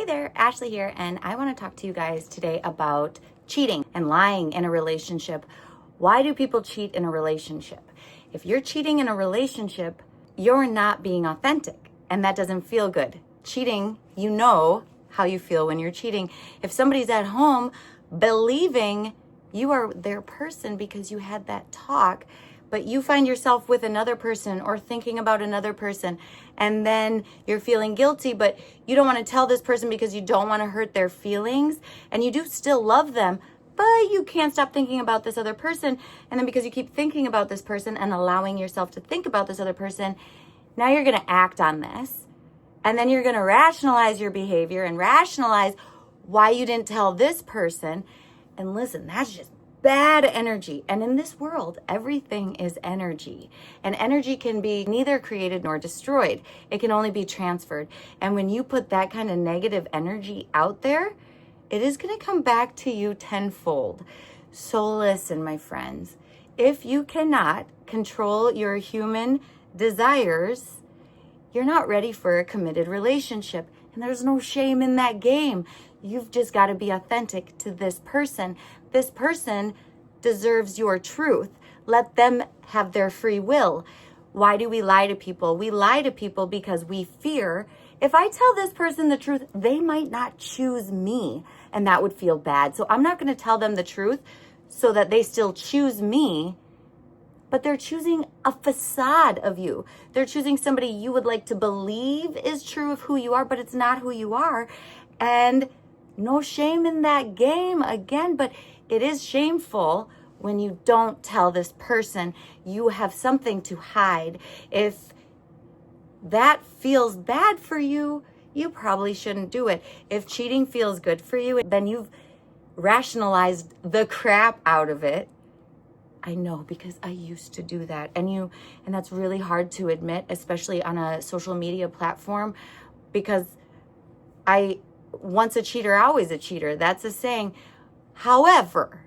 Hey there, Ashley here, and I want to talk to you guys today about cheating and lying in a relationship. Why do people cheat in a relationship? If you're cheating in a relationship, you're not being authentic, and that doesn't feel good. Cheating, you know how you feel when you're cheating. If somebody's at home believing you are their person because you had that talk, but you find yourself with another person or thinking about another person, and then you're feeling guilty, but you don't want to tell this person because you don't want to hurt their feelings, and you do still love them, but you can't stop thinking about this other person. And then because you keep thinking about this person and allowing yourself to think about this other person, now you're going to act on this. And then you're going to rationalize your behavior and rationalize why you didn't tell this person. And listen, that's just bad energy. And in this world, everything is energy. And energy can be neither created nor destroyed. It can only be transferred. And when you put that kind of negative energy out there, it is going to come back to you tenfold. So listen, my friends, if you cannot control your human desires, you're not ready for a committed relationship. And there's no shame in that game. You've just got to be authentic to this person. This person deserves your truth. Let them have their free will. Why do we lie to people? We lie to people because we fear if I tell this person the truth, they might not choose me, and that would feel bad. So I'm not going to tell them the truth so that they still choose me, but they're choosing a facade of you. They're choosing somebody you would like to believe is true of who you are, but it's not who you are. And no shame in that game again, but it is shameful when you don't tell this person. You have something to hide. If that feels bad for you, you probably shouldn't do it. If cheating feels good for you, then you've rationalized the crap out of it. I know, because I used to do that. And that's really hard to admit, especially on a social media platform, because once a cheater, always a cheater. That's a saying. However,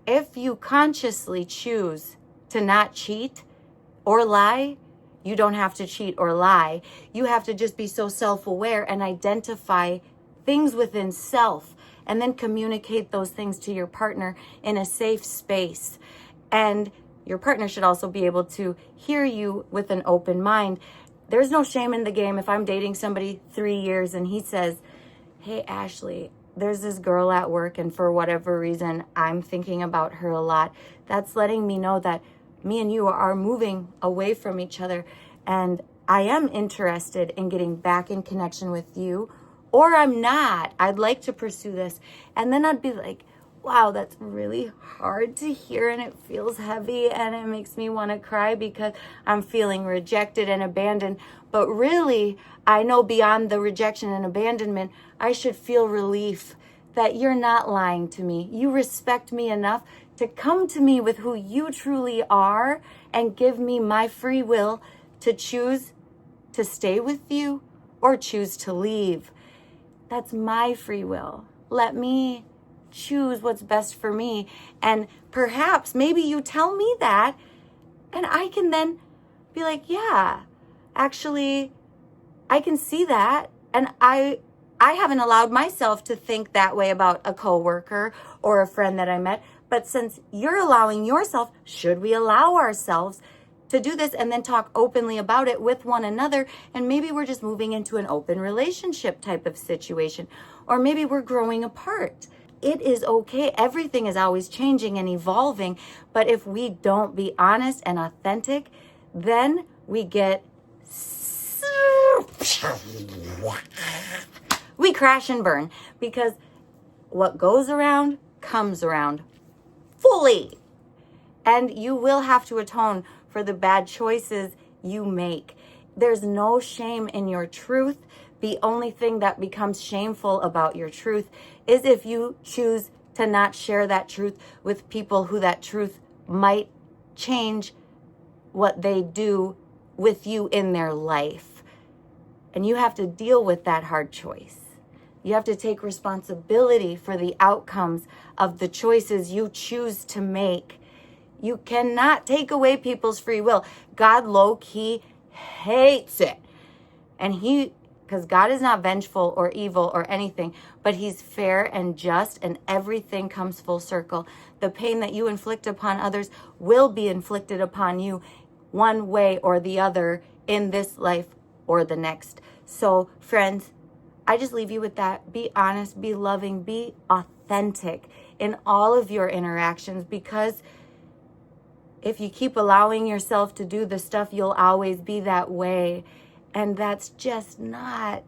if you consciously choose to not cheat or lie, you don't have to cheat or lie. You have to just be so self-aware and identify things within self, and then communicate those things to your partner in a safe space. And your partner should also be able to hear you with an open mind. There's no shame in the game. If I'm dating somebody 3 years and he says, "Hey, Ashley, there's this girl at work, and for whatever reason, I'm thinking about her a lot," that's letting me know that me and you are moving away from each other, and I am interested in getting back in connection with you, or I'm not. I'd like to pursue this. And then I'd be like, wow, that's really hard to hear, and it feels heavy, and it makes me want to cry because I'm feeling rejected and abandoned. But really, I know beyond the rejection and abandonment, I should feel relief that you're not lying to me. You respect me enough to come to me with who you truly are and give me my free will to choose to stay with you or choose to leave. That's my free will. Let me choose what's best for me. And perhaps maybe you tell me that, and I can then be like, yeah, actually, I can see that. And I haven't allowed myself to think that way about a coworker or a friend that I met. But since you're allowing yourself, should we allow ourselves to do this and then talk openly about it with one another? And maybe we're just moving into an open relationship type of situation, or maybe we're growing apart. It is okay. Everything is always changing and evolving. But if we don't be honest and authentic, then we crash and burn, because what goes around comes around fully. And you will have to atone for the bad choices you make. There's no shame in your truth. The only thing that becomes shameful about your truth is if you choose to not share that truth with people who that truth might change what they do with you in their life. And you have to deal with that hard choice. You have to take responsibility for the outcomes of the choices you choose to make. You cannot take away people's free will. God low-key hates it. And because God is not vengeful or evil or anything, but he's fair and just, and everything comes full circle. The pain that you inflict upon others will be inflicted upon you one way or the other in this life or the next. So friends, I just leave you with that. Be honest, be loving, be authentic in all of your interactions, because if you keep allowing yourself to do the stuff, you'll always be that way. And that's just not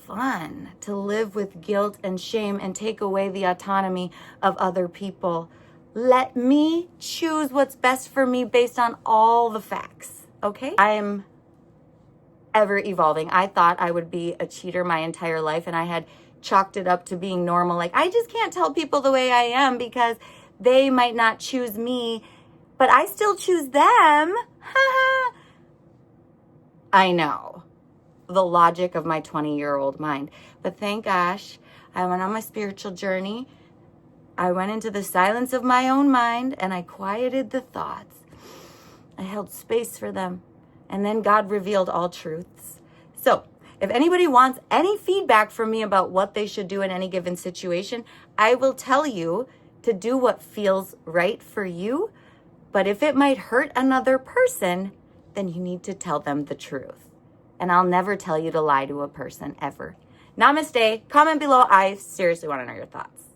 fun, to live with guilt and shame and take away the autonomy of other people. Let me choose what's best for me based on all the facts, okay? I am ever evolving. I thought I would be a cheater my entire life, and I had chalked it up to being normal. Like, I just can't tell people the way I am because they might not choose me, but I still choose them. I know the logic of my 20-year-old mind. But thank gosh, I went on my spiritual journey. I went into the silence of my own mind and I quieted the thoughts. I held space for them. And then God revealed all truths. So if anybody wants any feedback from me about what they should do in any given situation, I will tell you to do what feels right for you. But if it might hurt another person, then you need to tell them the truth. And I'll never tell you to lie to a person, ever. Namaste. Comment below. I seriously want to know your thoughts.